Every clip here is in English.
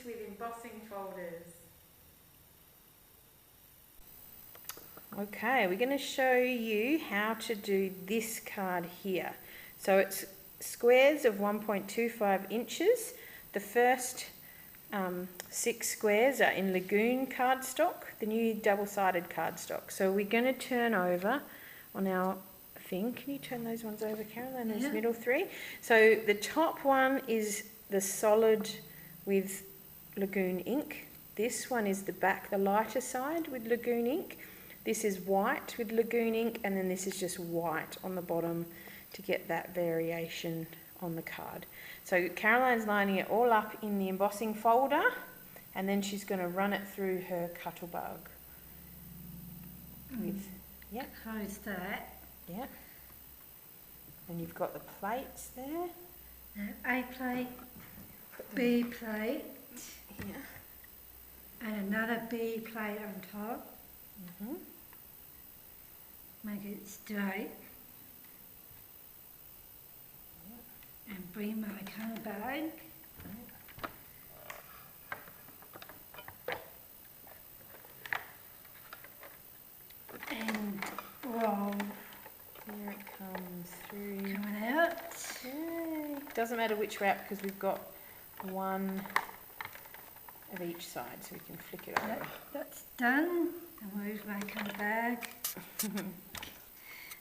with embossing folders. Okay, we're going to show you how to do this card here. So it's squares of 1.25 inches. The first 6 squares are in Lagoon cardstock, the new double-sided cardstock. So we're going to turn over on our thing. Can you turn those ones over, Caroline? Those middle 3. So the top one is the solid with Lagoon ink. This one is the back, the lighter side with Lagoon ink. This is white with Lagoon ink, and then this is just white on the bottom to get that variation on the card. So Caroline's lining it all up in the embossing folder, and then she's going to run it through her Cuttlebug. With, yeah. Close that. Yeah. And you've got the plates there. A plate, B plate, yeah, and another B plate on top. Mm-hmm. Make it straight. And bring my colour bag. And roll. Here it comes through. Coming out. Yay. Doesn't matter which wrap because we've got one of each side, so we can flick it over. That's done. I'll move my colour bag.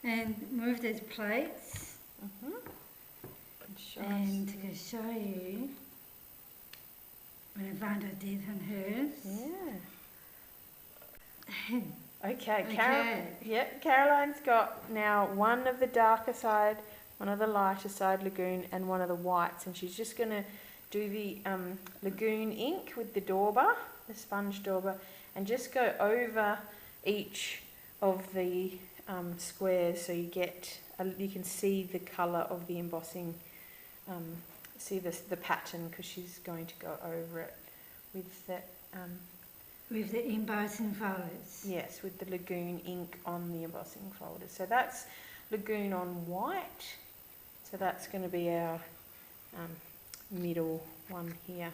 And move those plates. Mm-hmm. And to show you what Vandra did on hers. Yeah. Okay, Caroline's got now one of the darker side, one of the lighter side Lagoon, and one of the whites, and she's just going to do the Lagoon ink with the dauber, the sponge dauber, and just go over each of the squares so you get you can see the colour of the embossing. See the pattern because she's going to go over it with the embossing folders. Yes, with the Lagoon ink on the embossing folder. So that's Lagoon on white. So that's going to be our middle one here.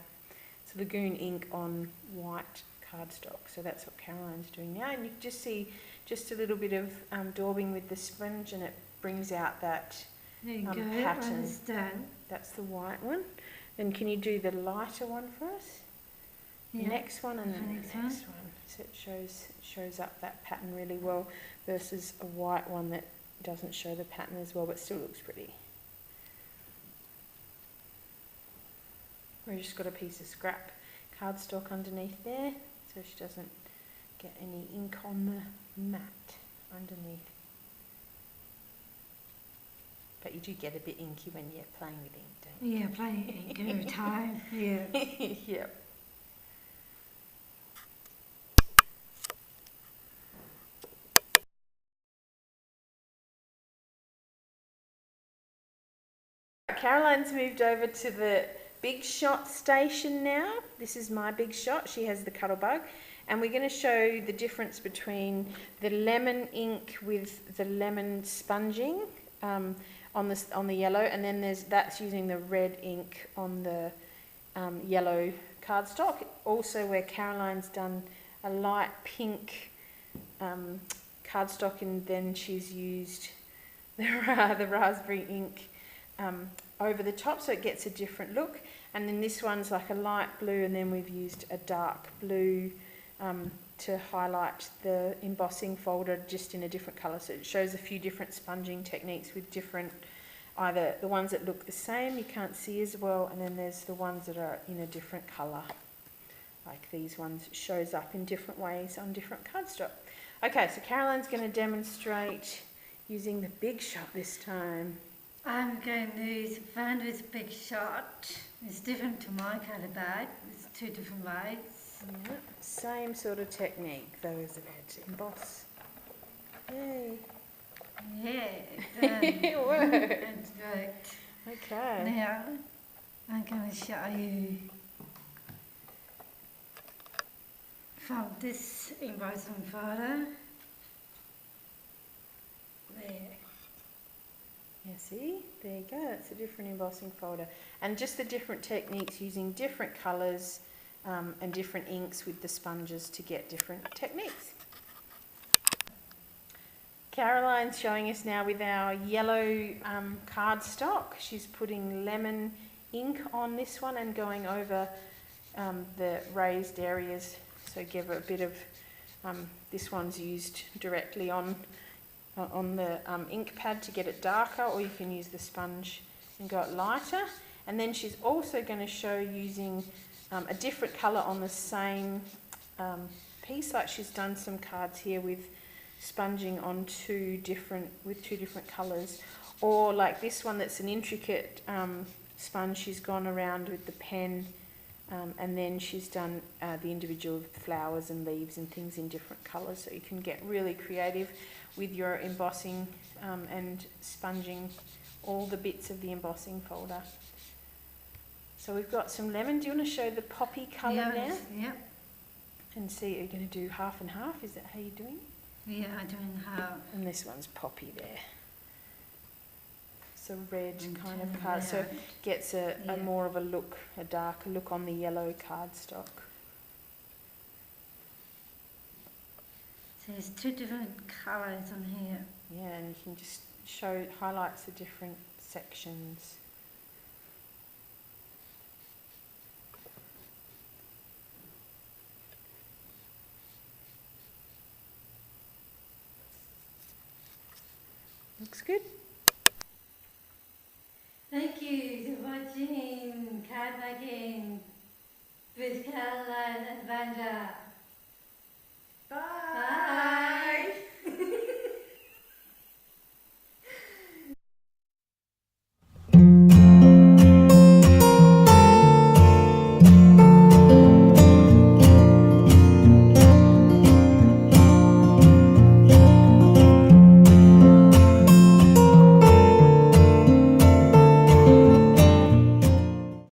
It's Lagoon ink on white cardstock. So that's what Caroline's doing now. And you can just see just a little bit of daubing with the sponge, and it brings out that pattern. Done. That's the white one. Then can you do the lighter one for us? Yeah. The next one and then the next one. So it shows up that pattern really well versus a white one that doesn't show the pattern as well but still looks pretty. We've just got a piece of scrap cardstock underneath there so she doesn't get any ink on the mat underneath. But you do get a bit inky when you're playing with ink, don't you? Yeah, playing ink every time. Yeah. Yep. Caroline's moved over to the Big Shot station now. This is my Big Shot. She has the Cuttlebug. And we're going to show the difference between the lemon ink with the lemon sponging on the yellow, and then that's using the red ink on the yellow cardstock. Also where Caroline's done a light pink cardstock, and then she's used the raspberry ink over the top so it gets a different look. And then this one's like a light blue, and then we've used a dark blue to highlight the embossing folder just in a different colour. So it shows a few different sponging techniques with different, either the ones that look the same, you can't see as well, and then there's the ones that are in a different colour. Like these ones, it shows up in different ways on different cardstock. Okay, so Caroline's going to demonstrate using the Big Shot this time. I'm going to use Vandra's Big Shot. It's different to my colour bag. It's 2 different ways. Yeah, same sort of technique though, isn't it? Emboss. Yay. Yeah, it worked. That's great. Okay. Now, I'm going to show you from this embossing folder. There. Yeah, see? There you go. That's a different embossing folder. And just the different techniques using different colours and different inks with the sponges to get different techniques. Caroline's showing us now with our yellow cardstock. She's putting lemon ink on this one and going over the raised areas. So give her a bit of, this one's used directly on the ink pad to get it darker, or you can use the sponge and go it lighter. And then she's also going to show using a different colour on the same piece, like she's done some cards here with sponging on two different colours, or like this one that's an intricate sponge. She's gone around with the pen and then she's done the individual flowers and leaves and things in different colours, so you can get really creative with your embossing and sponging all the bits of the embossing folder. So we've got some lemon. Do you want to show the poppy colour now? Yep. And see, are you going to do half and half? Is that how you're doing? Yeah, I'm doing half. And this one's poppy there. It's a red kind of turn card, so around. it gets a more of a look, a darker look on the yellow cardstock. So there's two different colours on here. Yeah, and you can just show, highlights the different sections. Looks good. Thank you for watching Cardmaking with Caroline and Vandra. Bye.